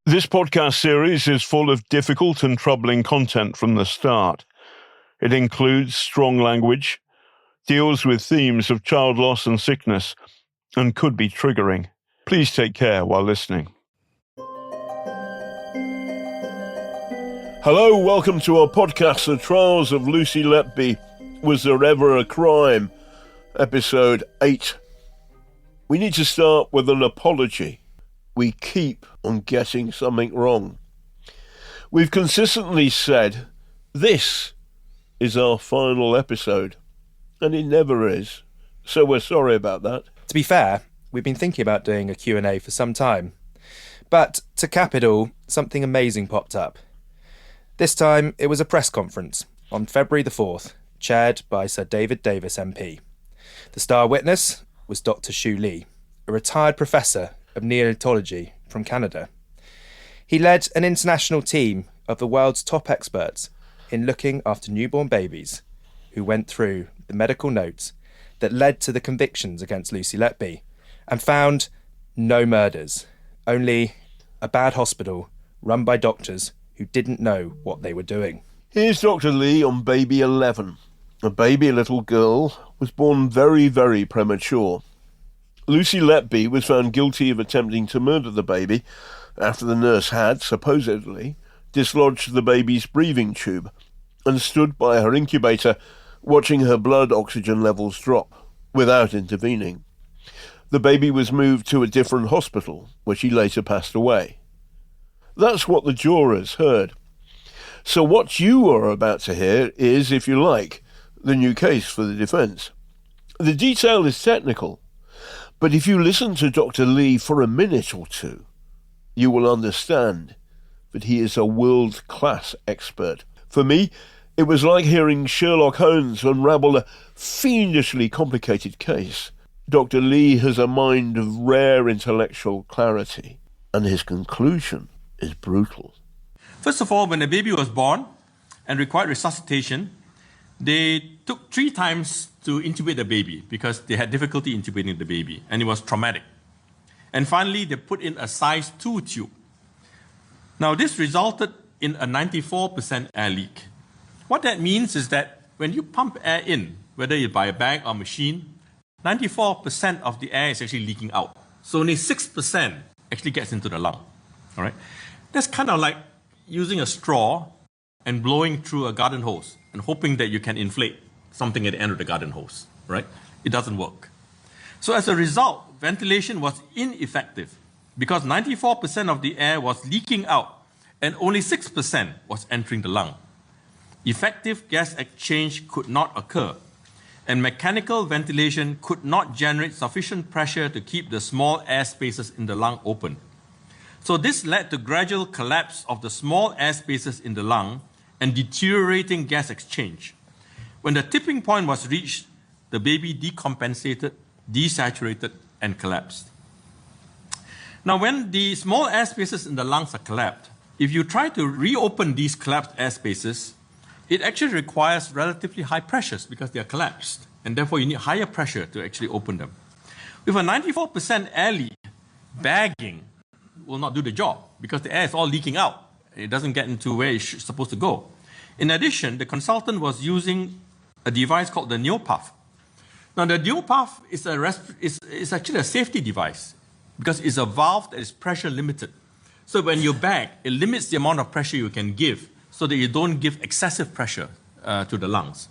This podcast series is full of difficult and troubling content from the start. It includes strong language, deals with themes of child loss and sickness, and could be triggering. Please take care while listening. Hello, welcome to our podcast, The Trials of Lucy Letby. Was There Ever a Crime? Episode 8. We need to start with an apology. We keep on getting something wrong. We've consistently said, this is our final episode, and it never is, so we're sorry about that. To be fair, we've been thinking about doing a Q&A for some time, but to cap it all, something amazing popped up. This time, it was a press conference on February the 4th, chaired by Sir David Davis MP. The star witness was Dr. Xu Li, a retired professor of neonatology from Canada. He led an international team of the world's top experts in looking after newborn babies who went through the medical notes that led to the convictions against Lucy Letby and found no murders, only a bad hospital run by doctors who didn't know what they were doing. Here's Dr. Li on baby 11. A little girl, was born very, very premature. Lucy Letby was found guilty of attempting to murder the baby after the nurse had, supposedly, dislodged the baby's breathing tube and stood by her incubator watching her blood oxygen levels drop without intervening. The baby was moved to a different hospital where she later passed away. That's what the jurors heard. So what you are about to hear is, if you like, the new case for the defence. The detail is technical, but if you listen to Dr. Li for a minute or two, you will understand that he is a world-class expert. For me, it was like hearing Sherlock Holmes unravel a fiendishly complicated case. Dr. Li has a mind of rare intellectual clarity, and his conclusion is brutal. First of all, when the baby was born and required resuscitation, they took 3 times to intubate the baby because they had difficulty intubating the baby, and it was traumatic. And finally, they put in a size 2 tube. Now, this resulted in a 94% air leak. What that means is that when you pump air in, whether it's by a bag or machine, 94% of the air is actually leaking out. So only 6% actually gets into the lung. All right? That's kind of like using a straw and blowing through a garden hose and hoping that you can inflate something at the end of the garden hose, right? It doesn't work. So as a result, ventilation was ineffective because 94% of the air was leaking out and only 6% was entering the lung. Effective gas exchange could not occur, and mechanical ventilation could not generate sufficient pressure to keep the small air spaces in the lung open. So this led to gradual collapse of the small air spaces in the lung and deteriorating gas exchange. When the tipping point was reached, the baby decompensated, desaturated, and collapsed. Now, when the small air spaces in the lungs are collapsed, if you try to reopen these collapsed air spaces, it actually requires relatively high pressures because they are collapsed, and therefore you need higher pressure to actually open them. With a 94% air leak, bagging will not do the job because the air is all leaking out. It doesn't get into where it's supposed to go. In addition, the consultant was using a device called the NeoPuff. Now, the NeoPuff is actually a safety device because it's a valve that is pressure limited. So when you bag, it limits the amount of pressure you can give so that you don't give excessive pressure to the lungs.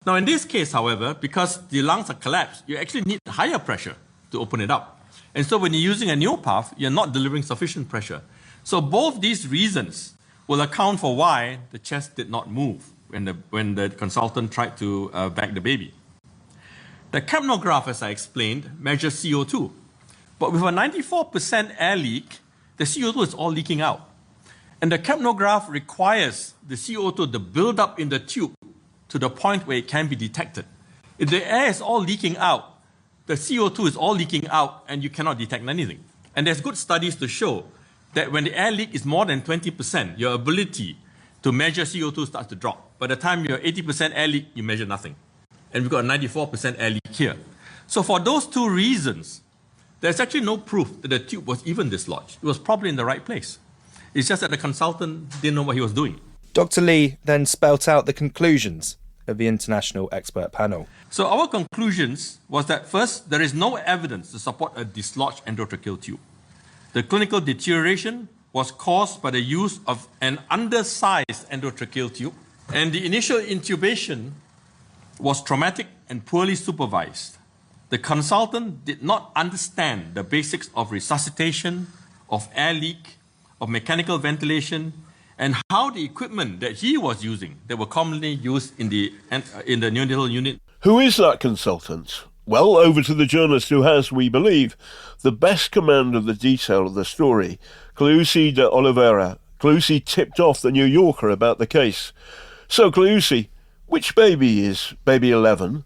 Now, in this case, however, because the lungs are collapsed, you actually need higher pressure to open it up. And so when you're using a NeoPuff, you're not delivering sufficient pressure. So both these reasons will account for why the chest did not move when the consultant tried to bag the baby. The capnograph, as I explained, measures CO2. But with a 94% air leak, the CO2 is all leaking out. And the capnograph requires the CO2 to build up in the tube to the point where it can be detected. If the air is all leaking out, the CO2 is all leaking out and you cannot detect anything. And there's good studies to show that when the air leak is more than 20%, your ability to measure CO2 starts to drop. By the time you're 80% air leak, you measure nothing. And we've got a 94% air leak here. So for those two reasons, there's actually no proof that the tube was even dislodged. It was probably in the right place. It's just that the consultant didn't know what he was doing. Dr. Lee then spelt out the conclusions of the international expert panel. So our conclusions was that first, there is no evidence to support a dislodged endotracheal tube. The clinical deterioration was caused by the use of an undersized endotracheal tube, and the initial intubation was traumatic and poorly supervised. The consultant did not understand the basics of resuscitation, of air leak, of mechanical ventilation, and how the equipment that he was using, that were commonly used in the neonatal unit. Who is that consultant? Well, over to the journalist who has, we believe, the best command of the detail of the story, Cleuci De Oliveira. Cleuci tipped off the New Yorker about the case. So, Cleuci, which baby is baby 11,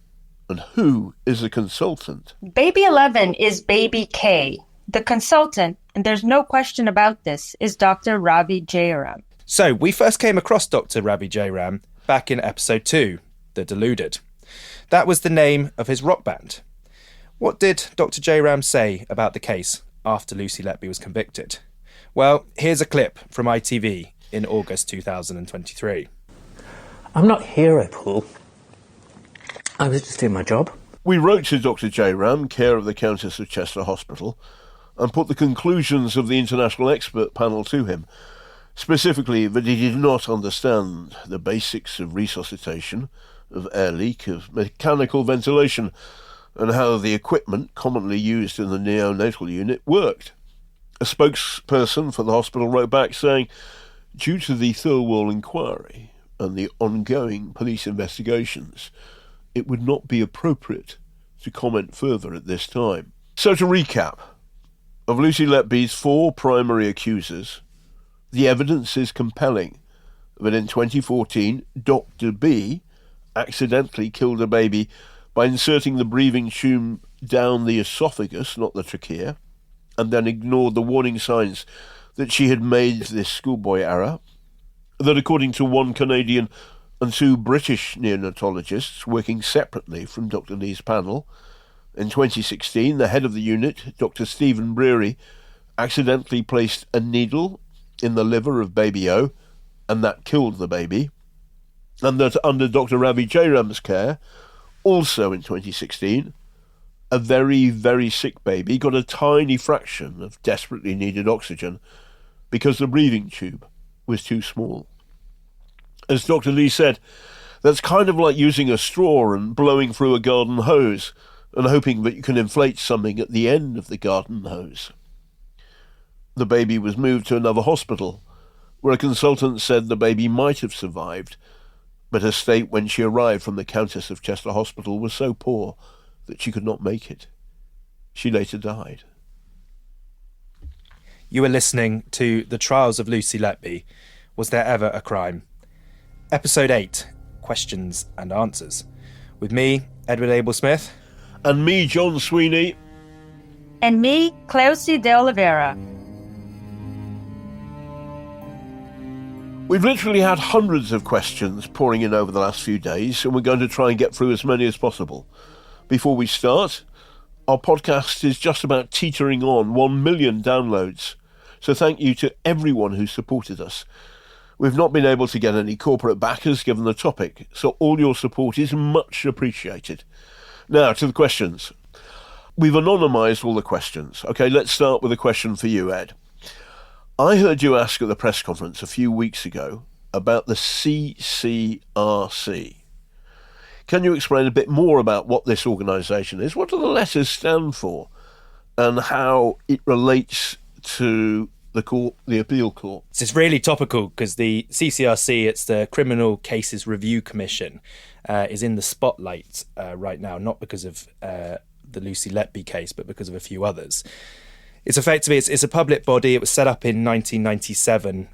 and who is the consultant? Baby 11 is baby K. The consultant, and there's no question about this, is Dr. Ravi Jairam. So, we first came across Dr. Ravi Jairam back in episode 2, The Deluded. That was the name of his rock band. What did Dr. Jairam say about the case after Lucy Letby was convicted? Well, here's a clip from ITV in August 2023. I'm not hero, Paul. I was just doing my job. We wrote to Dr. Jairam, care of the Countess of Chester Hospital, and put the conclusions of the international expert panel to him. Specifically, that he did not understand the basics of resuscitation, of air leak, of mechanical ventilation, and how the equipment commonly used in the neonatal unit worked. A spokesperson for the hospital wrote back saying, due to the Thirlwall inquiry and the ongoing police investigations, it would not be appropriate to comment further at this time. So to recap, of Lucy Letby's 4 primary accusers, the evidence is compelling that in 2014, Dr. B accidentally killed a baby by inserting the breathing tube down the esophagus, not the trachea, and then ignored the warning signs that she had made this schoolboy error, that according to 1 Canadian and 2 British neonatologists working separately from Dr. Lee's panel, in 2016, the head of the unit, Dr. Stephen Breary, accidentally placed a needle in the liver of baby O, and that killed the baby, and that under Dr. Ravi Jairam's care, also in 2016, a very, very sick baby got a tiny fraction of desperately needed oxygen because the breathing tube was too small. As Dr. Lee said, that's kind of like using a straw and blowing through a garden hose and hoping that you can inflate something at the end of the garden hose. The baby was moved to another hospital, where a consultant said the baby might have survived, but her state when she arrived from the Countess of Chester Hospital was so poor that she could not make it. She later died. You were listening to The Trials of Lucy Letby. Was There Ever a Crime? Episode 8, Questions and Answers. With me, Edward Abel Smith. And me, John Sweeney. And me, Cleuci De Oliveira. We've literally had hundreds of questions pouring in over the last few days, and we're going to try and get through as many as possible. Before we start, our podcast is just about teetering on 1 million downloads, so thank you to everyone who supported us. We've not been able to get any corporate backers given the topic, so all your support is much appreciated. Now, to the questions. We've anonymised all the questions. Okay, let's start with a question for you, Ed. I heard you ask at the press conference a few weeks ago about the CCRC. Can you explain a bit more about what this organisation is? What do the letters stand for? And how it relates to the court, the appeal court? It's really topical because the CCRC, it's the Criminal Cases Review Commission, is in the spotlight right now, not because of the Lucy Letby case, but because of a few others. It's effectively, it's a public body. It was set up in 1997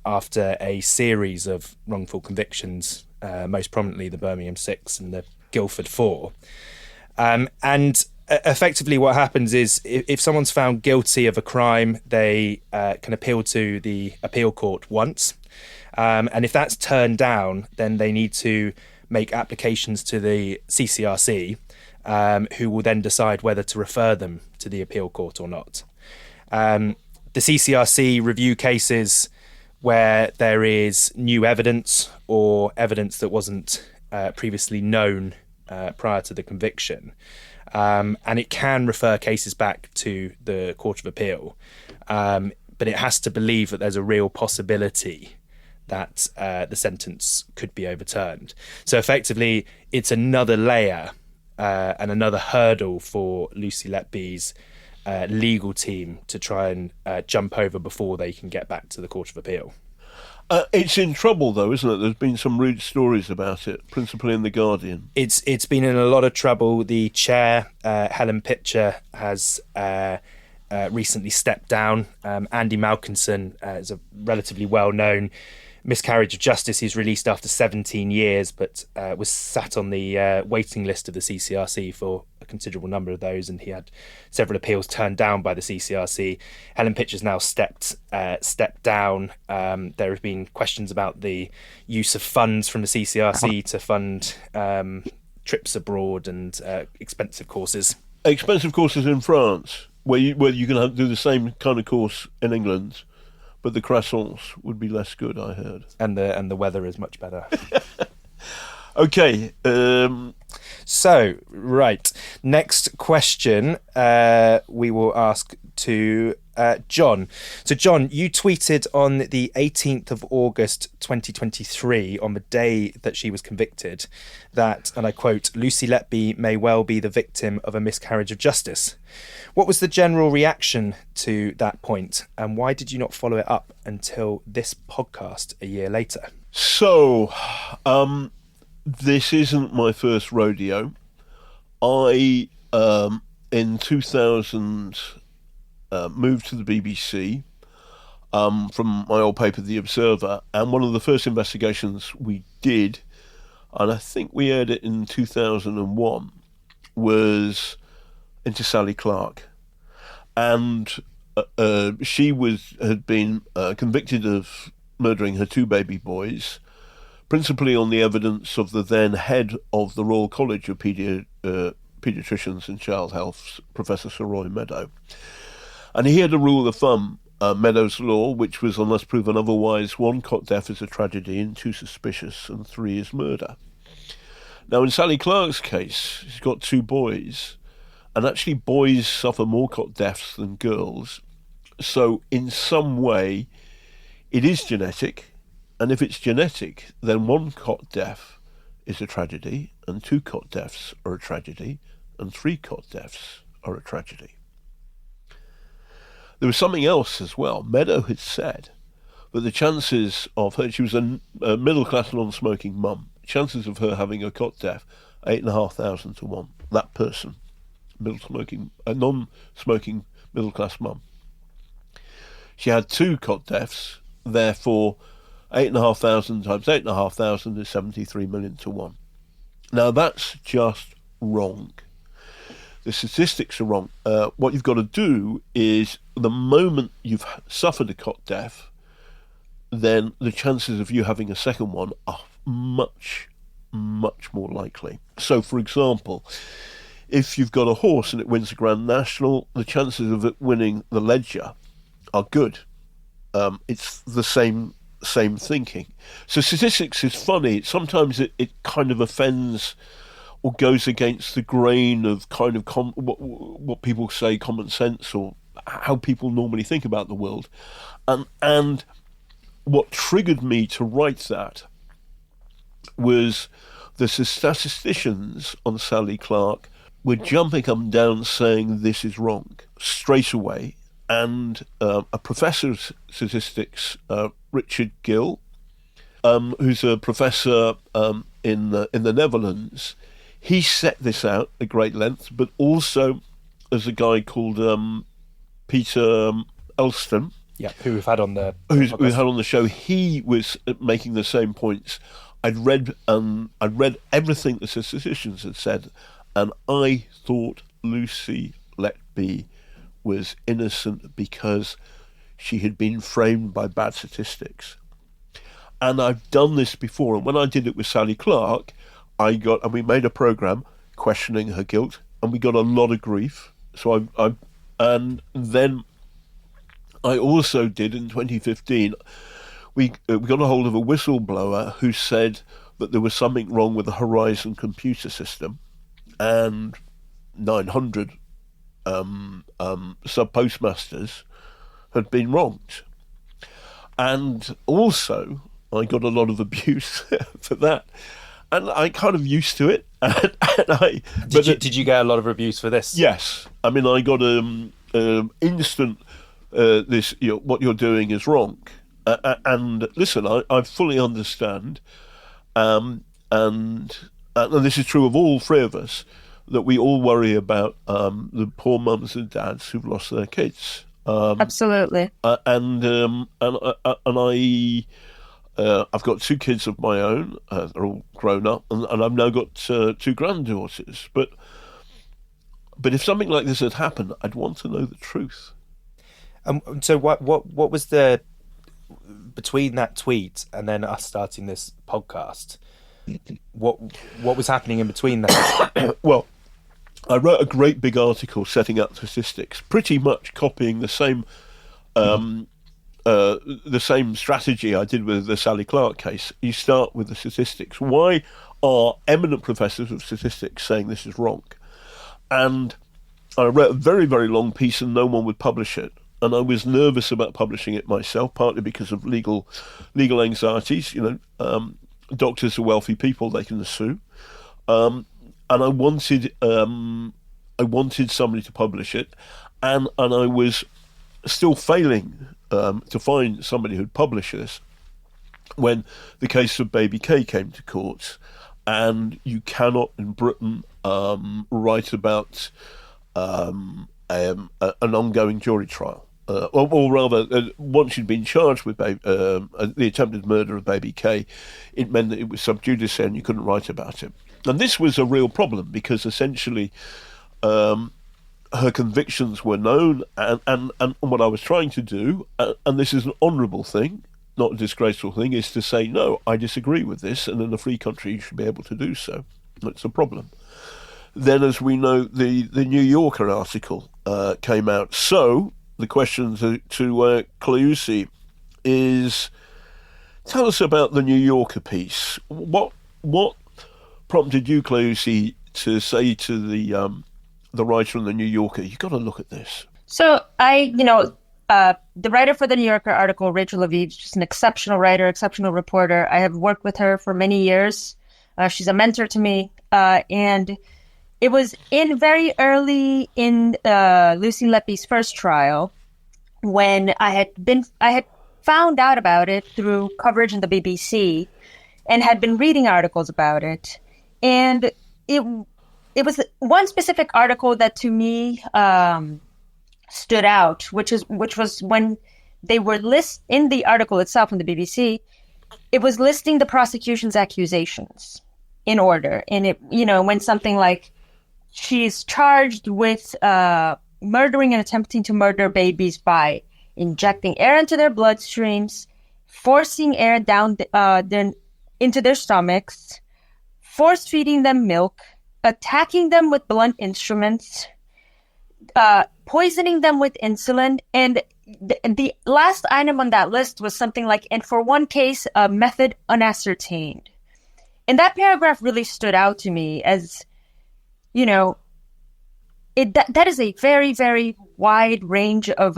after a series of wrongful convictions, most prominently the Birmingham 6 and the Guildford 4. And effectively what happens is if someone's found guilty of a crime, they can appeal to the appeal court once. And if that's turned down, then they need to make applications to the CCRC, who will then decide whether to refer them to the appeal court or not. The CCRC review cases where there is new evidence or evidence that wasn't previously known prior to the conviction. And it can refer cases back to the Court of Appeal. But it has to believe that there's a real possibility that the sentence could be overturned. So effectively, it's another layer and another hurdle for Lucy Letby's legal team to try and jump over before they can get back to the Court of Appeal. It's in trouble, though, isn't it? There's been some rude stories about it, principally in The Guardian. It's been in a lot of trouble. The chair, Helen Pitcher, has recently stepped down. Andy Malkinson is a relatively well-known miscarriage of justice. He's released after 17 years, but was sat on the waiting list of the CCRC for a considerable number of those, and he had several appeals turned down by the CCRC. Helen Pitcher's now stepped down. There have been questions about the use of funds from the CCRC to fund trips abroad and expensive courses. Expensive courses in France, where you can do the same kind of course in England, but the croissants would be less good, I heard. And the weather is much better. Okay. So, right. Next question we will ask to John. So, John, you tweeted on the 18th of August 2023, on the day that she was convicted, that, and I quote, "Lucy Letby may well be the victim of a miscarriage of justice." What was the general reaction to that point, and why did you not follow it up until this podcast a year later? So, this isn't my first rodeo. I, in 2000, moved to the BBC from my old paper, The Observer, and one of the first investigations we did, and I think we aired it in 2001, was into Sally Clark. And she had been convicted of murdering her two baby boys, principally on the evidence of the then head of the Royal College of Paediatricians and Child Health, Professor Sir Roy Meadow. And he had a rule of thumb, Meadows' law, which was, unless proven otherwise, 1 cot death is a tragedy, and 2 suspicious, and 3 is murder. Now, in Sally Clark's case, she's got 2 boys, and actually boys suffer more cot deaths than girls. So in some way, it is genetic, and if it's genetic, then 1 cot death is a tragedy, and 2 cot deaths are a tragedy, and 3 cot deaths are a tragedy. There was something else as well. Meadow had said that the chances of her, she was a middle-class non-smoking mum, chances of her having a cot death, 8,500 to 1. That person, a non-smoking middle-class mum. She had 2 cot deaths, therefore 8,500 times 8,500 is 73 million to 1. Now that's just wrong. The statistics are wrong. What you've got to do is, the moment you've suffered a cot death, then the chances of you having a second one are much, much more likely. So, for example, if you've got a horse and it wins the Grand National, the chances of it winning the Leger are good. It's the same thinking. So statistics is funny. Sometimes it kind of offends or goes against the grain of kind of what people say common sense, or how people normally think about the world. And what triggered me to write that was the statisticians on Sally Clark were jumping up and down saying this is wrong straight away. And a professor of statistics, Richard Gill, who's a professor in the Netherlands, he set this out at great length, but also as a guy called Peter Elston, who we've had on the show. He was making the same points. I'd read everything the statisticians had said, and I thought Lucy Letby was innocent because she had been framed by bad statistics. And I've done this before, and when I did it with Sally Clark, we made a programme questioning her guilt, and we got a lot of grief. So and then I also did in 2015. We got a hold of a whistleblower who said that there was something wrong with the Horizon computer system, and 900 sub-postmasters had been wronged. And also, I got a lot of abuse for that. And I kind of used to it. Did you get a lot of abuse for this? Yes. I mean, I got instant, this, what you're doing is wrong. And listen, I fully understand. And this is true of all three of us, that we all worry about the poor mums and dads who've lost their kids. Absolutely. And I've got two kids of my own. They're all grown up, and I've now got two granddaughters. But if something like this had happened, I'd want to know the truth. So what was the, between that tweet and then us starting this podcast? What was happening in between that? Well, I wrote a great big article setting up statistics, pretty much copying the same strategy I did with the Sally Clark case. You start with the statistics. Why are eminent professors of statistics saying this is wrong? And I wrote a very, very long piece and no one would publish it. And I was nervous about publishing it myself, partly because of legal anxieties. Doctors are wealthy people; they can sue. And I wanted somebody to publish it, and I was still failing to find somebody who'd publish this when the case of Baby K came to court. And you cannot in Britain write about an ongoing jury trial. Or rather, once you'd been charged with the attempted murder of Baby K, it meant that it was sub judice and you couldn't write about it. And this was a real problem because essentially her convictions were known, and what I was trying to do, and this is an honourable thing, not a disgraceful thing, is to say, no, I disagree with this, and in a free country you should be able to do so. That's a problem. Then, as we know, the New Yorker article came out. So the question to Cleuci is, tell us about the New Yorker piece. What prompted you, Cleuci, to say to the writer in the New Yorker, you've got to look at this? So the writer for the New Yorker article, Rachel Levy, she's an exceptional writer, exceptional reporter. I have worked with her for many years. She's a mentor to me, and it was very early in Lucy Letby's first trial when I had found out about it through coverage in the BBC and had been reading articles about it. And it was one specific article that to me stood out, which was when they were in the article itself in the BBC, it was listing the prosecution's accusations in order. And it, when something like, she's charged with murdering and attempting to murder babies by injecting air into their bloodstreams, forcing air down into their stomachs, force feeding them milk, attacking them with blunt instruments, poisoning them with insulin, and the last item on that list was something like, and for one case, a method unascertained. And that paragraph really stood out to me as, that is a very, very wide range of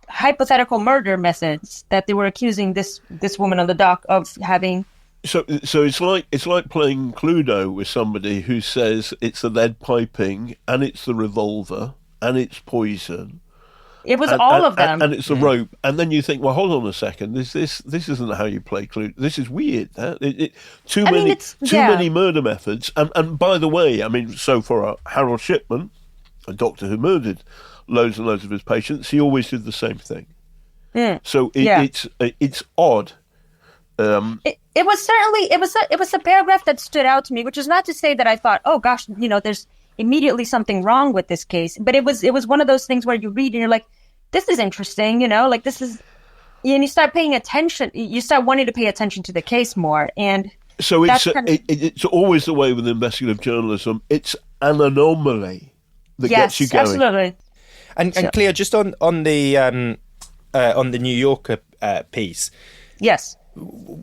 hypothetical murder methods that they were accusing this woman on the dock of having. So it's like playing Cluedo with somebody who says it's the lead piping and it's the revolver and it's poison. It was all of them, and it's the rope. And then you think, well, hold on a second. This isn't how you play Cluedo. This is weird. Too many murder methods. And by the way, I mean, so for Harold Shipman, a doctor who murdered loads and loads of his patients, he always did the same thing. So it's odd. It was a paragraph that stood out to me, which is not to say that I thought, oh gosh, there's immediately something wrong with this case. But it was one of those things where you read and you're like, this is interesting, this is, and you start paying attention. You start wanting to pay attention to the case more. And so it's always the way with investigative journalism. It's an anomaly that gets you going. Absolutely. And Cleo, just on the New Yorker piece. Yes.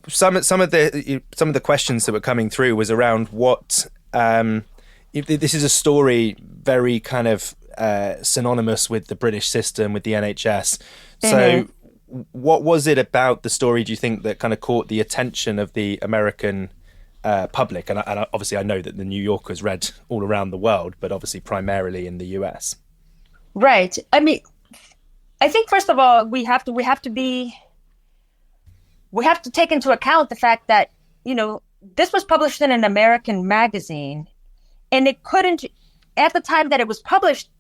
Some of the questions that were coming through was around what this is a story very kind of synonymous with the British system, with the NHS. So what was it about the story, do you think, that kind of caught the attention of the American public? And obviously I know that the New Yorker's read all around the world, but obviously primarily in the US. Right. I mean, I think first of all, we have to take into account the fact that, this was published in an American magazine, and it couldn't, at the time that it was published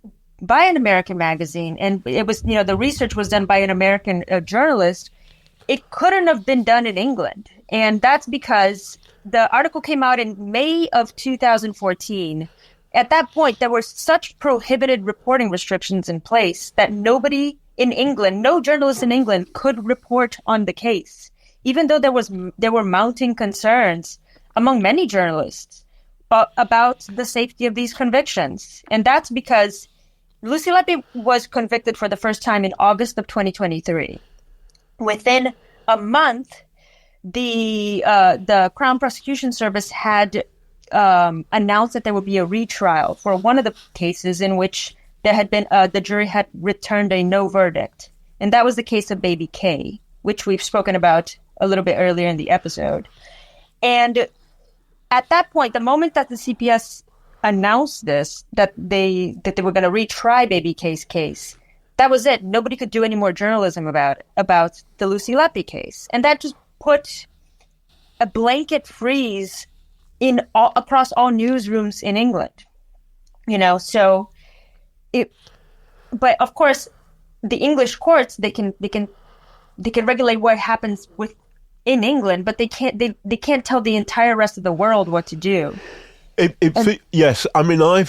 by an American magazine, and it was, the research was done by an American journalist, it couldn't have been done in England. And that's because the article came out in May of 2014. At that point, there were such prohibited reporting restrictions in place that nobody in England, no journalist in England could report on the case, even though there were mounting concerns among many journalists about the safety of these convictions. And that's because Lucy Letby was convicted for the first time in August of 2023. Within a month, the Crown Prosecution Service had announced that there would be a retrial for one of the cases in which there had been the jury had returned a no verdict, and that was the case of baby K, which we've spoken about a little bit earlier in the episode. And at that point, the moment that the CPS announced this, that they were going to retry baby K's case, that was it. Nobody could do any more journalism about the Lucy Letby case, and that just put a blanket freeze across all newsrooms in England. So but of course, the English courts, they can regulate what happens in England, but they can't tell the entire rest of the world what to do. Yes, I mean, I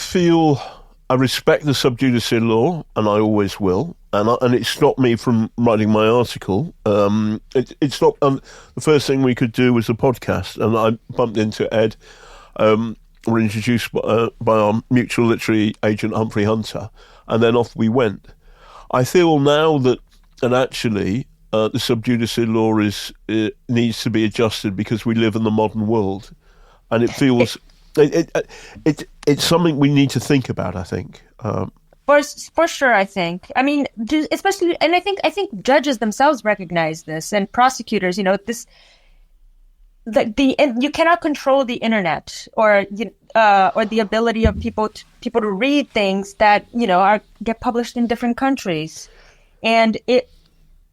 respect the sub judice law, and I always will, and it stopped me from writing my article. It stopped. The first thing we could do was a podcast, and I bumped into Ed. Were introduced by our mutual literary agent Humphrey Hunter, and then off we went. I feel now that, and actually, the sub judice law needs to be adjusted because we live in the modern world, and it feels it's something we need to think about. I think for sure. I think. I mean, especially, and I think judges themselves recognize this, and prosecutors. This. You cannot control the internet or the ability of people to read things that get published in different countries, and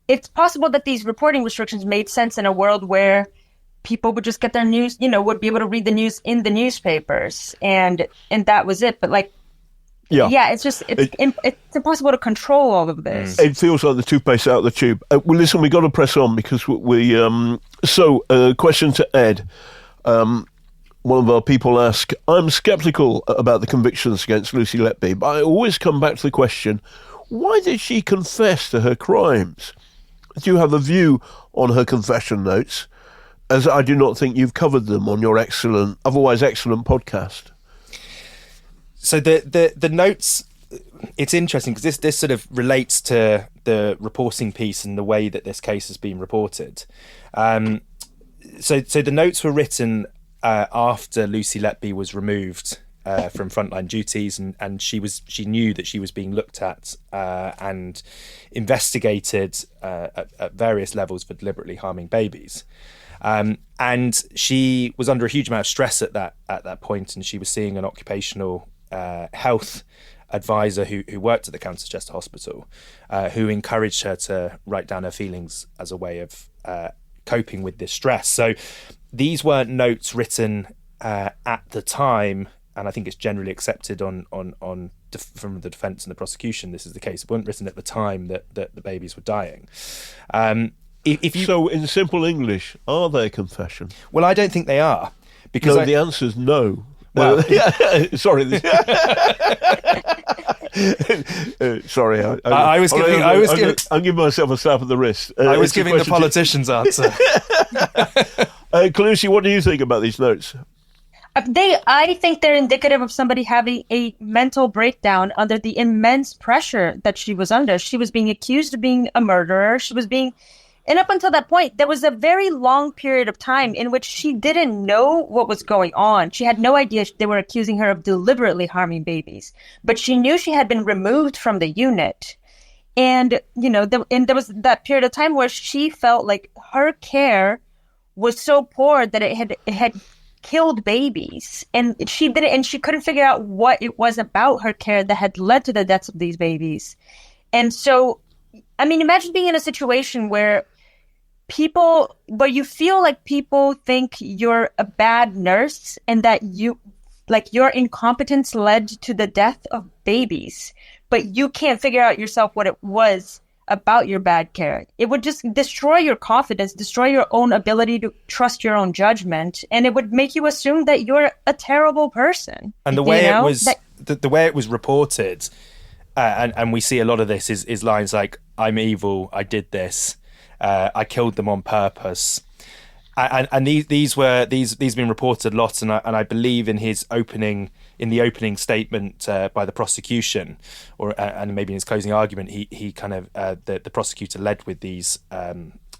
it's possible that these reporting restrictions made sense in a world where people would just get their news, would be able to read the news in the newspapers, and that was it. But it's impossible to control all of this. It feels like the toothpaste out of the tube. Well, listen, we got to press on because question to Ed. One of our people asked, I'm sceptical about the convictions against Lucy Letby, but I always come back to the question, why did she confess to her crimes? Do you have a view on her confession notes, as I do not think you've covered them on your otherwise excellent podcast? So the notes, it's interesting because this sort of relates to the reporting piece and the way that this case has been reported. So the notes were written after Lucy Letby was removed from frontline duties, and she knew that she was being looked at and investigated at various levels for deliberately harming babies. And she was under a huge amount of stress at that point, and she was seeing an occupational health advisor who worked at the Counter-Chester Hospital, who encouraged her to write down her feelings as a way of coping with this stress. So these weren't notes written at the time, and I think it's generally accepted from the defence and the prosecution. This is the case. It weren't written at the time that the babies were dying. So in simple English, are they a confession? Well, I don't think they are, because the answer is no. Well, sorry. Sorry, I'm giving myself a slap at the wrist. I was giving the politician's answer. Cleuci, what do you think about these notes? I think they're indicative of somebody having a mental breakdown under the immense pressure that she was under. She was being accused of being a murderer. And up until that point, there was a very long period of time in which she didn't know what was going on. She had no idea they were accusing her of deliberately harming babies, but she knew she had been removed from the unit. And, and there was that period of time where she felt like her care was so poor that it had killed babies. And she couldn't figure out what it was about her care that had led to the deaths of these babies. And so, I mean, imagine being in a situation where you feel like people think you're a bad nurse and that your incompetence led to the death of babies, but you can't figure out yourself what it was about your bad care. It would just destroy your confidence, destroy your own ability to trust your own judgment, and it would make you assume that you're a terrible person. And the way the way it was reported, and we see a lot of this is lines like, "I'm evil, I did this, I killed them on purpose," and these been reported a lot, and I believe in the opening statement by the prosecution, and maybe in his closing argument, he kind of the prosecutor led with these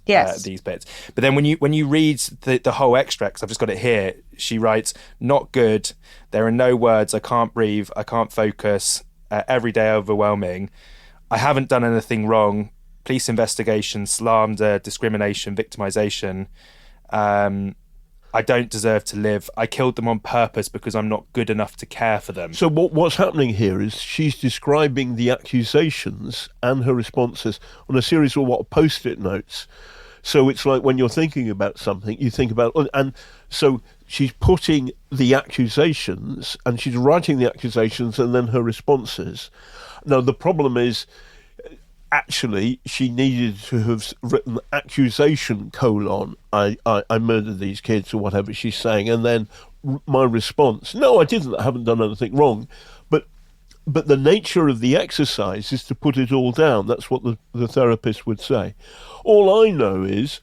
these bits. But then when you read the whole extracts, I've just got it here. She writes, "Not good. There are no words. I can't breathe. I can't focus. Every day overwhelming. I haven't done anything wrong. Police investigation, slander, discrimination, victimization. I don't deserve to live. I killed them on purpose because I'm not good enough to care for them." So what's happening here is she's describing the accusations and her responses on a series of post-it notes. So it's like when you're thinking about something, you think about, and so she's putting the accusations and she's writing the accusations and then her responses. Now, the problem is, actually, she needed to have written accusation : I murdered these kids, or whatever she's saying, and then my response: no, I didn't. I haven't done anything wrong. But the nature of the exercise is to put it all down. That's what the therapist would say. All I know is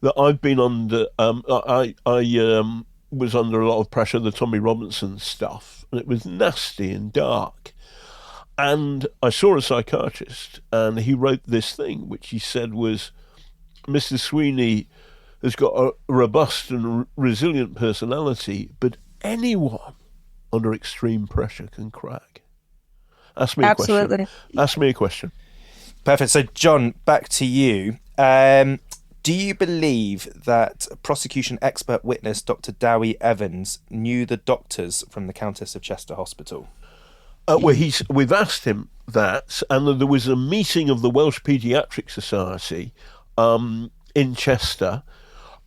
that I've been under. I was under a lot of pressure, the Tommy Robinson stuff, and it was nasty and dark. And I saw a psychiatrist, and he wrote this thing, which he said was, "Mr. Sweeney has got a robust and resilient personality, but anyone under extreme pressure can crack." Ask me a Absolutely. question. Ask me a question. Perfect. So, John, back to you. Do you believe that prosecution expert witness Dr. Dowie Evans knew the doctors from the Countess of Chester Hospital? We've asked him that, and there was a meeting of the Welsh Paediatric Society in Chester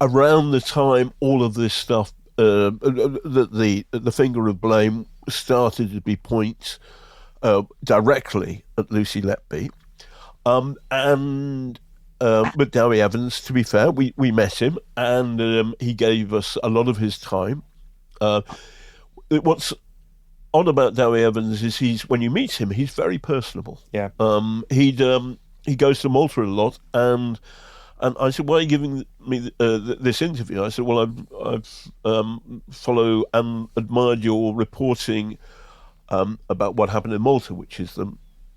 around the time all of this stuff, the finger of blame started to be pointed directly at Lucy Letby. But Dowie Evans, to be fair, we met him, and he gave us a lot of his time. What's odd about Dowie Evans is when you meet him, he's very personable. Yeah. He goes to Malta a lot, and I said, "Why are you giving me this interview?" I said, "Well, I've follow and admired your reporting about what happened in Malta, which is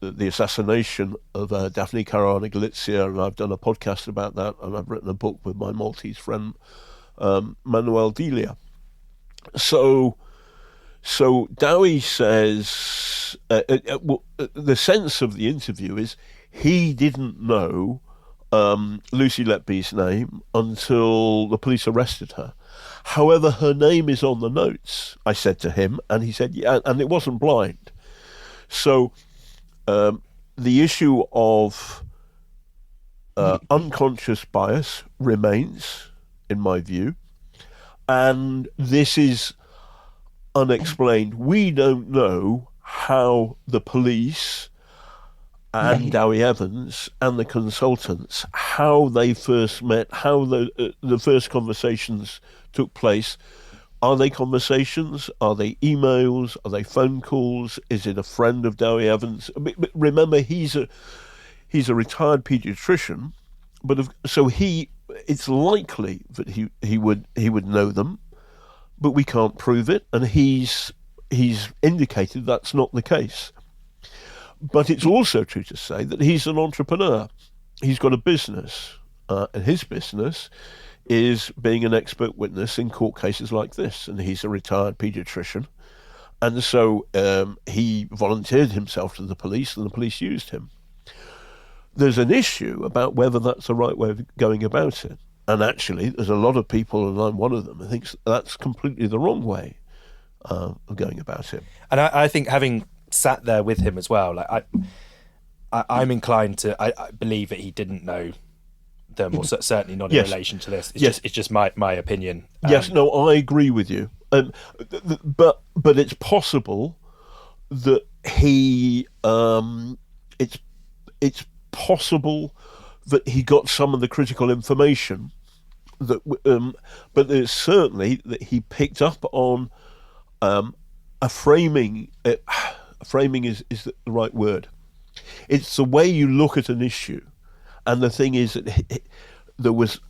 the assassination of Daphne Caruana Galizia, and I've done a podcast about that, and I've written a book with my Maltese friend Manuel Delia." So Dowie says the sense of the interview is he didn't know Lucy Letby's name until the police arrested her. However, her name is on the notes, I said to him, and he said, yeah, and it wasn't blind. So the issue of unconscious bias remains, in my view, and this is unexplained. We don't know how the police and Dowie Evans and the consultants, how they first met, how the first conversations took place. Are they conversations? Are they emails? Are they phone calls? Is it a friend of Dowie Evans? But remember, he's a retired paediatrician, but so it's likely that he would know them. but we can't prove it, and he's indicated that's not the case. But it's also true to say that he's an entrepreneur. He's got a business, and his business is being an expert witness in court cases like this, and he's a retired paediatrician. And so he volunteered himself to the police, and the police used him. There's an issue about whether that's the right way of going about it. And actually, there's a lot of people, and I'm one of them, who thinks that's completely the wrong way of going about it. And I think, having sat there with him as well, like I'm inclined to I believe that he didn't know them, or certainly not in Yes. relation to this. It's just my opinion. Yes, no, I agree with you. But it's possible that he it's possible that he got some of the critical information that, but there's certainly that he picked up on a framing. Framing is the right word. It's the way you look at an issue, and the thing is that there was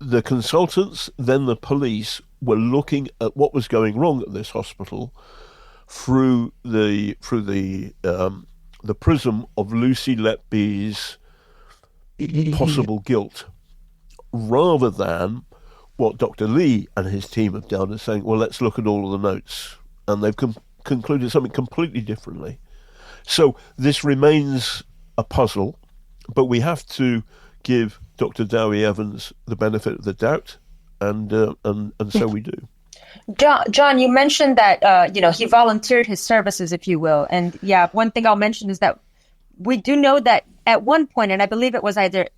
the consultants, then the police were looking at what was going wrong at this hospital through the prism of Lucy Letby's possible guilt, rather than what Dr. Lee and his team have done, is saying, well, let's look at all of the notes, and they've concluded something completely differently. So this remains a puzzle, but we have to give Dr. Dowie Evans the benefit of the doubt, and so we do. John, you mentioned that he volunteered his services, if you will, and yeah, one thing I'll mention is that we do know that at one point, and I believe it was either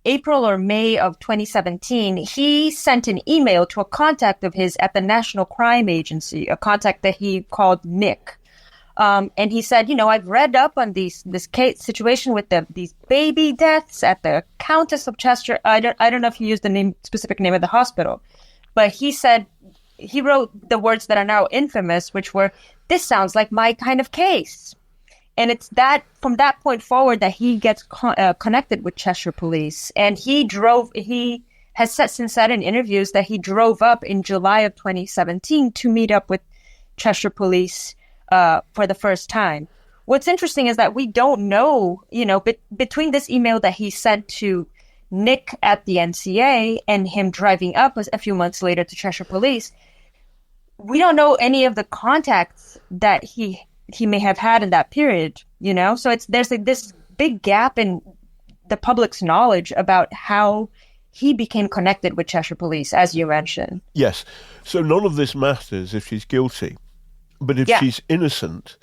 April or May of 2017, he sent an email to a contact of his at the National Crime Agency, a contact that he called Nick. And he said, I've read up on this case situation with these baby deaths at the Countess of Chester. I don't know if he used the specific name of the hospital, but he said, he wrote the words that are now infamous, which were, "This sounds like my kind of case." And it's that from that point forward that he gets connected with Cheshire Police. And he has since said in interviews that he drove up in July of 2017 to meet up with Cheshire Police for the first time. What's interesting is that we don't know, between this email that he sent to Nick at the NCA and him driving up a few months later to Cheshire Police, we don't know any of the contacts that he may have had in that period, So there's this big gap in the public's knowledge about how he became connected with Cheshire Police, as you mentioned. Yes. So none of this matters if she's guilty. But if she's innocent,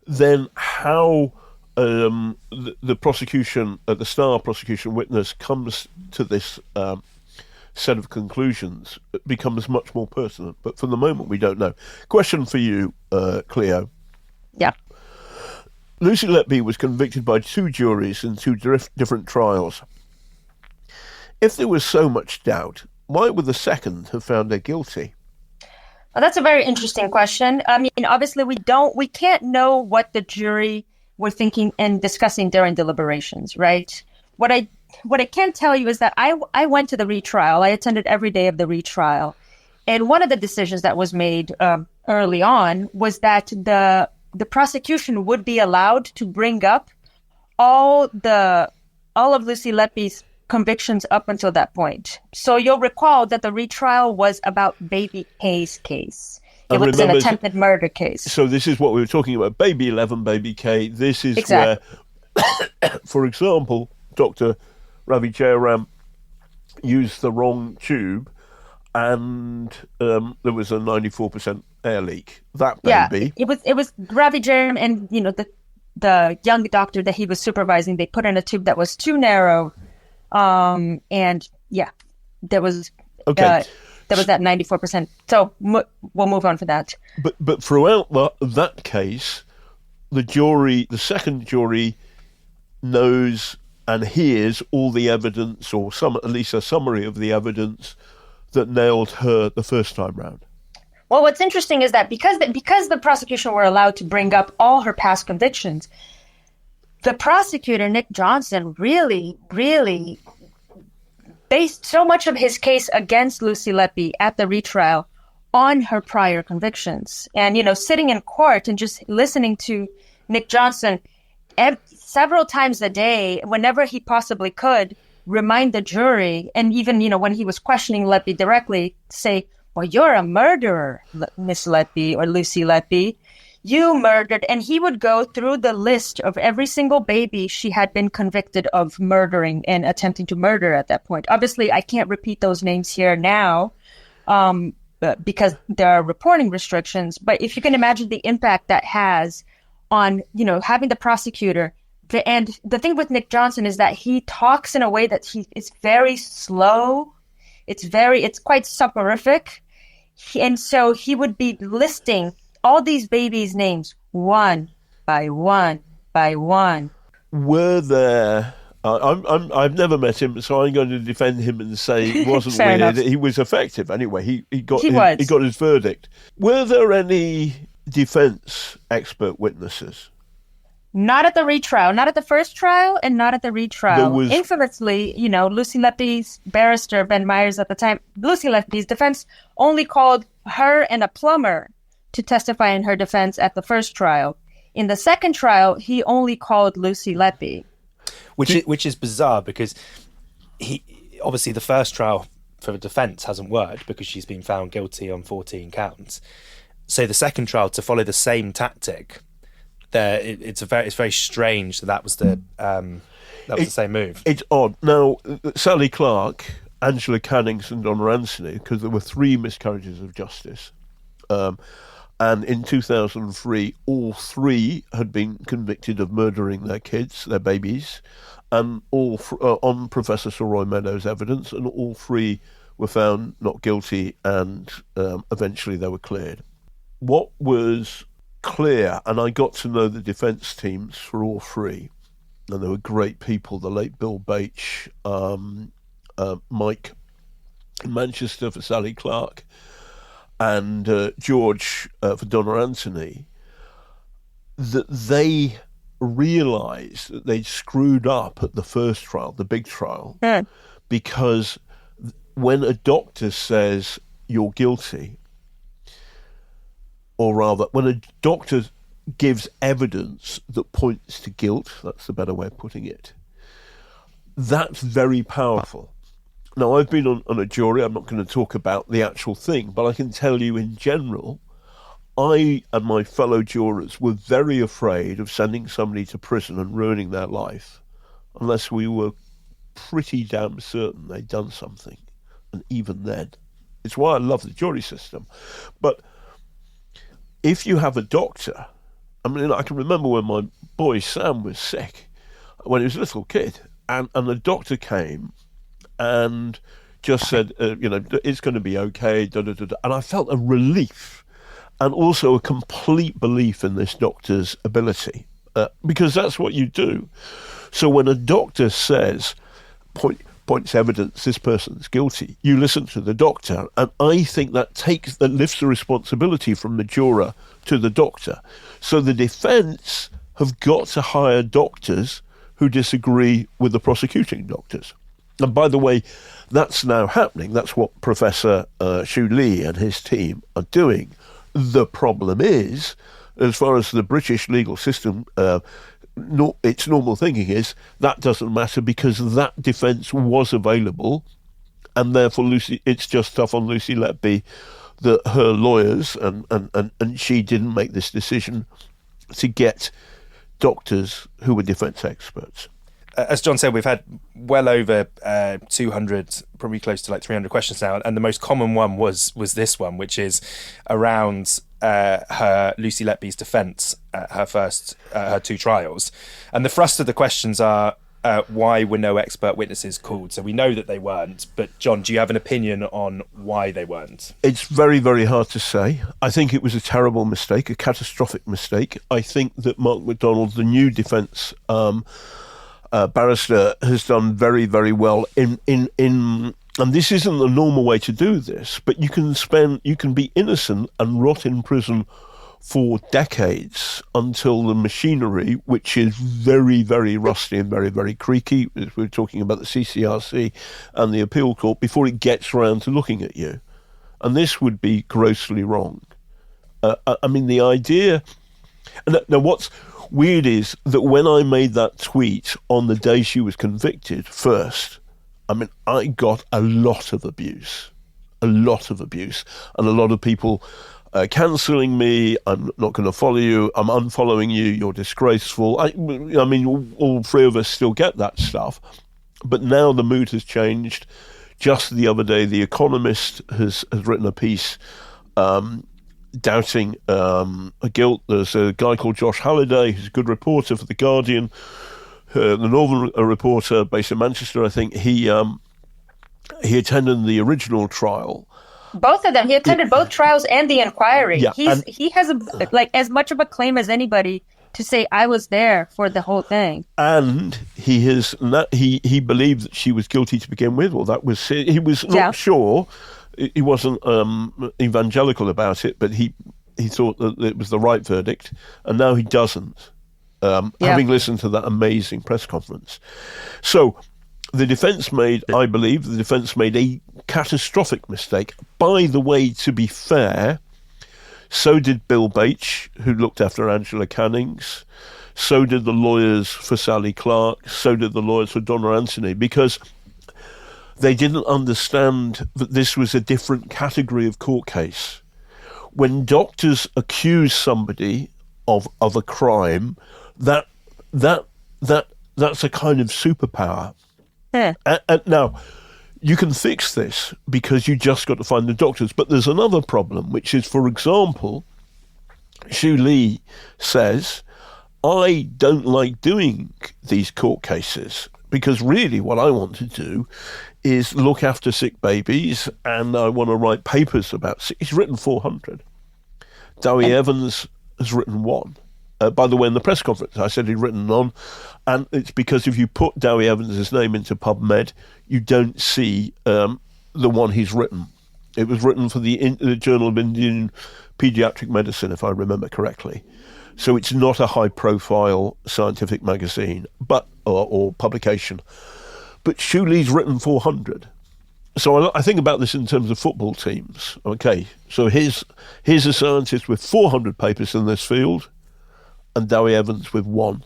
then how the prosecution, the star prosecution witness comes to this set of conclusions becomes much more pertinent. But for the moment, we don't know. Question for you, Cleo. Yeah. Lucy Letby was convicted by two juries in two different trials. If there was so much doubt, why would the second have found her guilty? Well, that's a very interesting question. I mean, obviously, we can't know what the jury were thinking and discussing during deliberations, right? What I can tell you is that I went to the retrial. I attended every day of the retrial. And one of the decisions that was made early on was that the prosecution would be allowed to bring up all of Lucy Letby's convictions up until that point. So you'll recall that the retrial was about Baby K's case. It was an attempted murder case. So this is what we were talking about, Baby 11, Baby K. This is where, for example, Dr. Ravi Jairam used the wrong tube and there was a 94% air leak. That baby. Yeah, it was Ravi Jairam and, the young doctor that he was supervising, they put in a tube that was too narrow. And yeah, there was that 94%. So we'll move on for that. But throughout that case, the second jury knows and hears all the evidence, or at least a summary of the evidence that nailed her the first time round. Well, what's interesting is that because the prosecution were allowed to bring up all her past convictions, the prosecutor, Nick Johnson, really, really based so much of his case against Lucy Letby at the retrial on her prior convictions. And, sitting in court and just listening to Nick Johnson several times a day, whenever he possibly could, remind the jury, and even, when he was questioning Letby directly, say, well, you're a murderer, Miss Letby or Lucy Letby. You murdered. And he would go through the list of every single baby she had been convicted of murdering and attempting to murder at that point. Obviously, I can't repeat those names here now because there are reporting restrictions. But if you can imagine the impact that has on, having the prosecutor. And the thing with Nick Johnson is that he talks in a way that is very slow. It's quite soporific. And so he would be listing all these babies' names one by one by one. Were there? I've never met him, so I'm going to defend him and say it wasn't weird. Enough. He was effective anyway. He got his verdict. Were there any defence expert witnesses? Not at the retrial, not at the first trial, and not at the retrial. Infamously, Lucy Letby's barrister, Ben Myers at the time, Lucy Letby's defense only called her and a plumber to testify in her defense at the first trial. In the second trial, he only called Lucy Letby. Which is bizarre because obviously the first trial for the defence hasn't worked because she's been found guilty on 14 counts. So the second trial, to follow the same tactic, it's very strange that was the same move. It's odd. Now, Sally Clark, Angela Cannings and Donna Anthony, because there were 3 miscarriages of justice, and in 2003, all 3 had been convicted of murdering their kids, their babies, and all on Professor Sir Roy Meadows' evidence, and all 3 were found not guilty, and eventually they were cleared. What was clear, and I got to know the defence teams for all 3, and they were great people. The late Bill Bache, Mike in Manchester for Sally Clark, and George for Donna Anthony, that they realised that they'd screwed up at the first trial, the big trial, because when a doctor says you're guilty, or rather, when a doctor gives evidence that points to guilt, that's the better way of putting it, that's very powerful. Now, I've been on a jury. I'm not going to talk about the actual thing, but I can tell you in general, I and my fellow jurors were very afraid of sending somebody to prison and ruining their life unless we were pretty damn certain they'd done something. And even then, it's why I love the jury system. But if you have a doctor, I mean, I can remember when my boy Sam was sick, when he was a little kid, and the doctor came and just said, it's going to be okay, and I felt a relief and also a complete belief in this doctor's ability, because that's what you do. So when a doctor says, points evidence, this person's guilty, you listen to the doctor, and I think that lifts the responsibility from the juror to the doctor. So the defence have got to hire doctors who disagree with the prosecuting doctors. And by the way, that's now happening. That's what Professor Shu Lee and his team are doing. The problem is, as far as the British legal system, its normal thinking is, that doesn't matter because that defence was available, and therefore it's just tough on Lucy Letby that her lawyers and she didn't make this decision to get doctors who were defence experts. As John said, we've had well over 200, probably close to like 300 questions now, and the most common one was this one, which is around her Lucy Letby's defence at her 2 trials. And the thrust of the questions are why were no expert witnesses called? So we know that they weren't, but John, do you have an opinion on why they weren't? It's very, very hard to say. I think it was a terrible mistake, a catastrophic mistake. I think that Mark MacDonald, the new defence barrister, has done very, very well in and this isn't the normal way to do this, but you can be innocent and rot in prison for decades until the machinery, which is very, very rusty and very, very creaky, as we're talking about the CCRC and the appeal court, before it gets around to looking at you. And this would be grossly wrong. I mean, the idea... Now, what's weird is that when I made that tweet on the day she was convicted first, I mean, I got a lot of abuse, and a lot of people cancelling me. I'm not going to follow you. I'm unfollowing you. You're disgraceful. I mean, all three of us still get that stuff. But now the mood has changed. Just the other day, The Economist has written a piece doubting guilt. There's a guy called Josh Halliday, who's a good reporter for The Guardian, the Northern reporter based in Manchester, I think. He attended the original trial. Both of them. He attended both trials and the inquiry. Yeah, he has as much of a claim as anybody to say I was there for the whole thing. And he believed that she was guilty to begin with. Well, that was he was not sure. He wasn't evangelical about it, but he thought that it was the right verdict, and now he doesn't. Having listened to that amazing press conference, so. I believe the defence made a catastrophic mistake. By the way, to be fair, so did Bill Bache, who looked after Angela Cannings. So did the lawyers for Sally Clark. So did the lawyers for Donna Anthony, because they didn't understand that this was a different category of court case. When doctors accuse somebody of a crime, that's a kind of superpower. And now, you can fix this because you just got to find the doctors. But there's another problem, which is, for example, Xu Li says, I don't like doing these court cases because really what I want to do is look after sick babies, and I want to write papers about sick. He's written 400. Dowie Evans has written 1. By the way, in the press conference, I said he'd written none, and it's because if you put Dowie Evans' name into PubMed, you don't see the one he's written. It was written for the Journal of Indian Pediatric Medicine, if I remember correctly. So it's not a high-profile scientific magazine or publication. But Xu Li's written 400. So I think about this in terms of football teams. Okay, so here's a scientist with 400 papers in this field, and Dowie Evans with 1.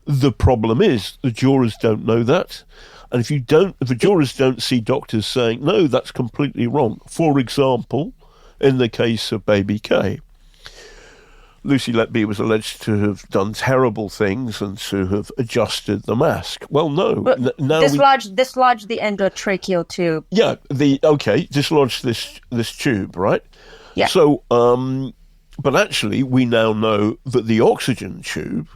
The problem is the jurors don't know that. And if the jurors don't see doctors saying, no, that's completely wrong. For example, in the case of baby K, Lucy Letby was alleged to have done terrible things and to have adjusted the mask. Well, no. Dislodged the endotracheal tube. Yeah, dislodged this tube, right? Yeah. So, but actually, we now know that the oxygen tube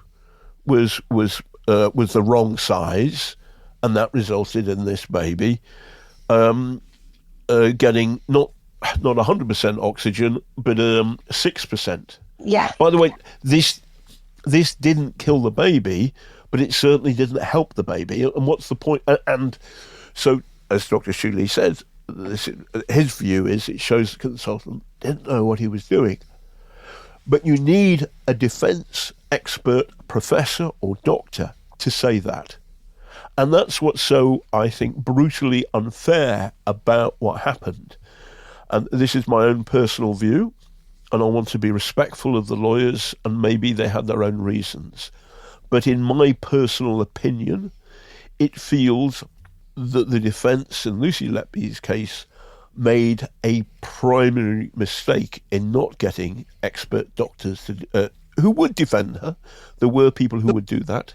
was the wrong size, and that resulted in this baby getting not 100% oxygen, but 6%. Yeah. By the way, this didn't kill the baby, but it certainly didn't help the baby. And what's the point? And so, as Dr. Xu Li said, his view is it shows the consultant didn't know what he was doing. But you need a defence expert, professor or doctor to say that. And that's what's so, I think, brutally unfair about what happened. And this is my own personal view, and I want to be respectful of the lawyers, and maybe they had their own reasons. But in my personal opinion, it feels that the defence in Lucy Letby's case made a primary mistake in not getting expert doctors who would defend her. There were people who would do that.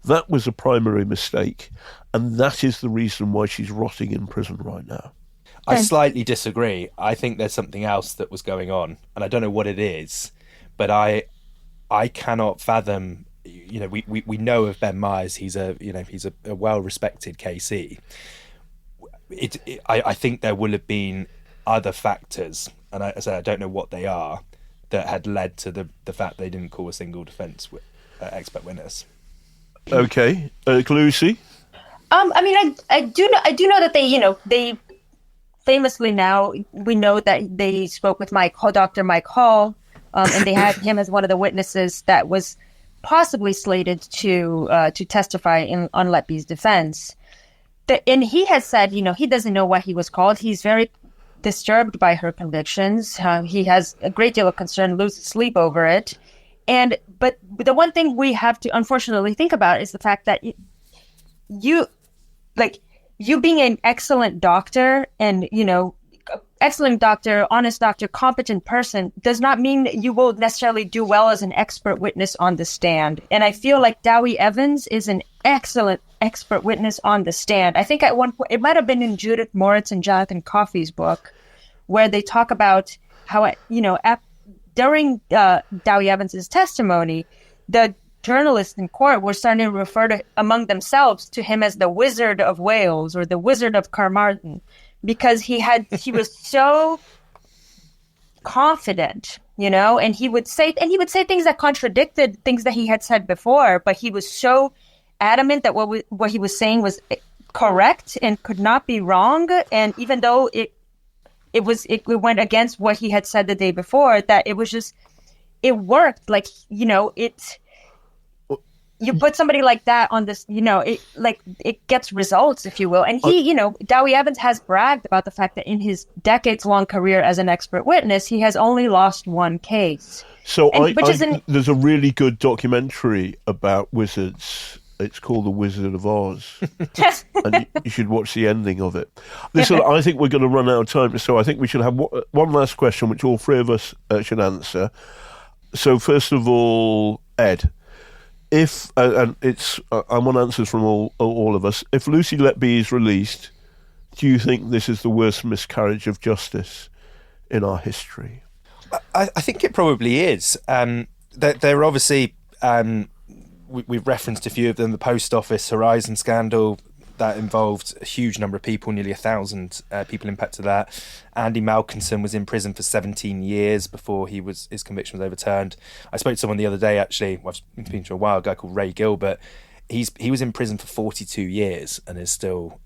That was a primary mistake, and that is the reason why she's rotting in prison right now. I slightly disagree. I think there's something else that was going on, and I don't know what it is, but I cannot fathom. You know, we know of Ben Myers. He's a well-respected KC. I think there will have been other factors, and I don't know what they are, that had led to the fact they didn't call a single defence expert witness. Okay, Cleuci? I mean, I do know that they famously now we know that they spoke with Dr. Mike Hall, and they had him as one of the witnesses that was possibly slated to testify on Letby's defense. And he has said, he doesn't know what he was called. He's very disturbed by her convictions. He has a great deal of concern, loses sleep over it. But the one thing we have to unfortunately think about is the fact that you being an excellent doctor and, excellent doctor, honest doctor, competent person does not mean that you will necessarily do well as an expert witness on the stand. And I feel like Dowie Evans is an excellent expert witness on the stand. I think at one point, it might have been in Judith Moritz and Jonathan Coffey's book, where they talk about how, during Dowie Evans's testimony, the journalists in court were starting to refer to among themselves to him as the Wizard of Wales or the Wizard of Carmarthen, because he was so confident, and he would say things that contradicted things that he had said before, but he was so adamant that what he was saying was correct and could not be wrong. And even though it went against what he had said the day before, that it worked. You put somebody like that on this, it gets results, if you will. And he, Dowie Evans has bragged about the fact that in his decades-long career as an expert witness, he has only lost one case. So there's a really good documentary about wizards. It's called The Wizard of Oz. And you should watch the ending of it. Listen, I think we're going to run out of time, so I think we should have one last question, which all three of us should answer. So first of all, Ed, if and I want answers from all of us. If Lucy Letby is released, do you think this is the worst miscarriage of justice in our history? I think it probably is. They're obviously. We've referenced a few of them. The Post Office Horizon scandal that involved a huge number of people, nearly 1,000 people impacted that. Andy Malkinson was in prison for 17 years before his conviction was overturned. I spoke to someone the other day, actually. I've been speaking to a while, a guy called Ray Gilbert. He was in prison for 42 years and is still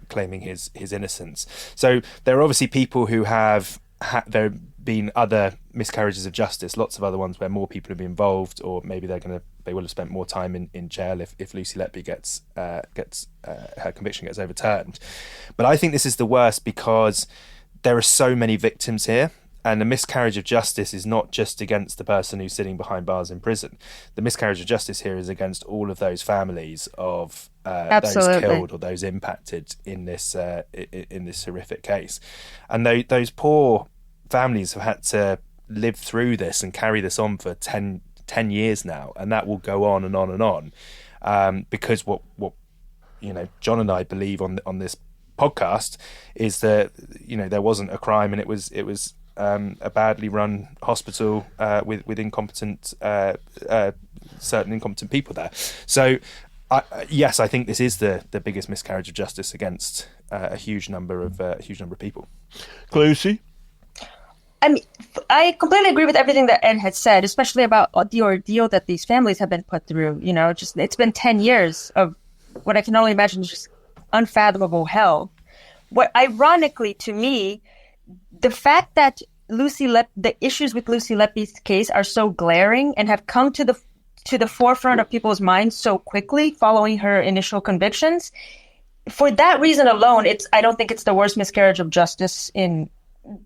claiming his innocence. So there are obviously people who have there have been other miscarriages of justice, lots of other ones where more people have been involved, or maybe they will have spent more time in jail if Lucy Letby gets her conviction gets overturned. But I think this is the worst because there are so many victims here, and the miscarriage of justice is not just against the person who's sitting behind bars in prison. The miscarriage of justice here is against all of those families of those killed or those impacted in this horrific case, and those poor families have had to live through this and carry this on for 10 years now, and that will go on and on and on, because what John and I believe on this podcast is that there wasn't a crime, and it was a badly run hospital with incompetent certain incompetent people there. So yes, I think this is the biggest miscarriage of justice against a huge number of people. Cleuci? I mean, I completely agree with everything that Ed had said, especially about the ordeal that these families have been put through. It's been 10 years of what I can only imagine is just unfathomable hell. What, ironically to me, the fact that the issues with Lucy Letby's case are so glaring and have come to the forefront of people's minds so quickly following her initial convictions, for that reason alone, I don't think it's the worst miscarriage of justice in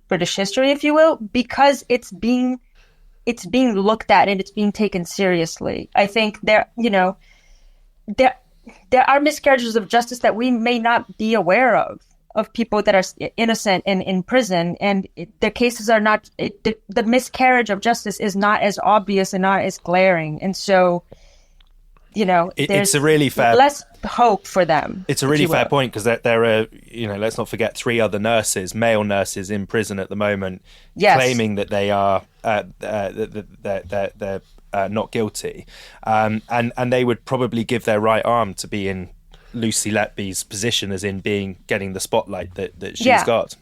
British history, if you will, because it's being looked at and it's being taken seriously. I think there are miscarriages of justice that we may not be aware of people that are innocent and in prison, and their cases are not. The miscarriage of justice is not as obvious and not as glaring, and so there's it's a really fair less hope for them. It's a really fair point, because there are, let's not forget 3 other male nurses in prison at the moment, claiming that they are they're not guilty, and they would probably give their right arm to be in Lucy Letby's position, as in getting the spotlight that she's got.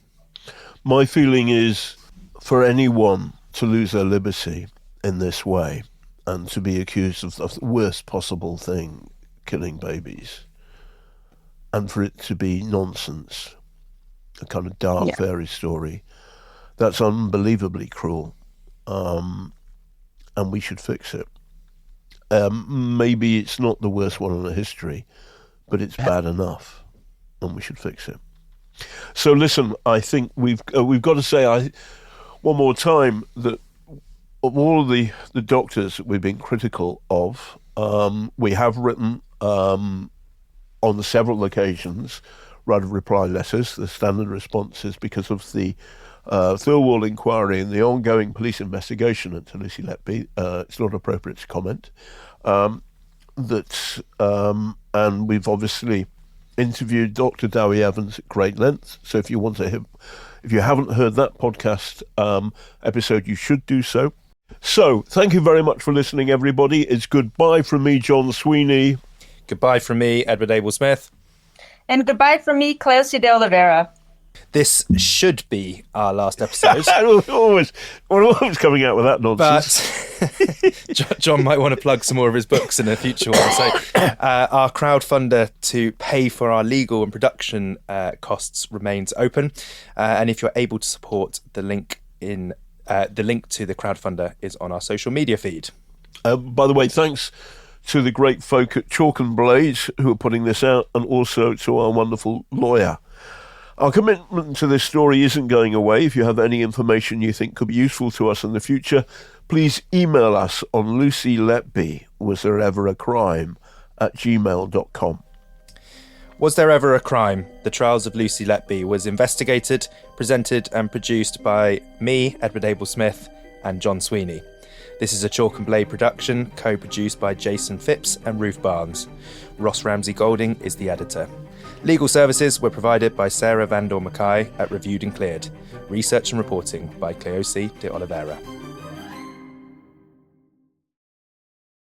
My feeling is, for anyone to lose their liberty in this way and to be accused of the worst possible thing, killing babies, and for it to be nonsense, a kind of dark fairy story, that's unbelievably cruel, and we should fix it. Maybe it's not the worst one in the history, but it's bad enough, and we should fix it. So listen, I think we've got to say one more time that of all of the doctors that we've been critical of, we have written on several occasions reply letters, the standard responses, because of the Thirlwall inquiry and the ongoing police investigation into Lucy Letby. It's not appropriate to comment. And we've obviously interviewed Dr. Dowie Evans at great length. So if you haven't heard that podcast episode, you should do so. So thank you very much for listening, everybody. It's goodbye from me, John Sweeney. Goodbye from me, Edward Abel Smith. And goodbye from me, Cleuci De Oliveira. This should be our last episode. We're always coming out with that nonsense. But John might want to plug some more of his books in a future one. So our crowdfunder to pay for our legal and production costs remains open. And if you're able to support, the link to the crowdfunder is on our social media feed. By the way, thanks to the great folk at Chalk and Blade who are putting this out, and also to our wonderful lawyer. Our commitment to this story isn't going away. If you have any information you think could be useful to us in the future, please email us on Lucy Letby, was there ever a crime, @gmail.com. Was There Ever a Crime? The Trials of Lucy Letby was investigated, presented and produced by me, Edward Abel Smith, and John Sweeney. This is a Chalk and Blade production, co-produced by Jason Phipps and Ruth Barnes. Ross Ramsey Golding is the editor. Legal services were provided by Sarah Vandor Mackay at Reviewed and Cleared. Research and reporting by Cleuci De Oliveira.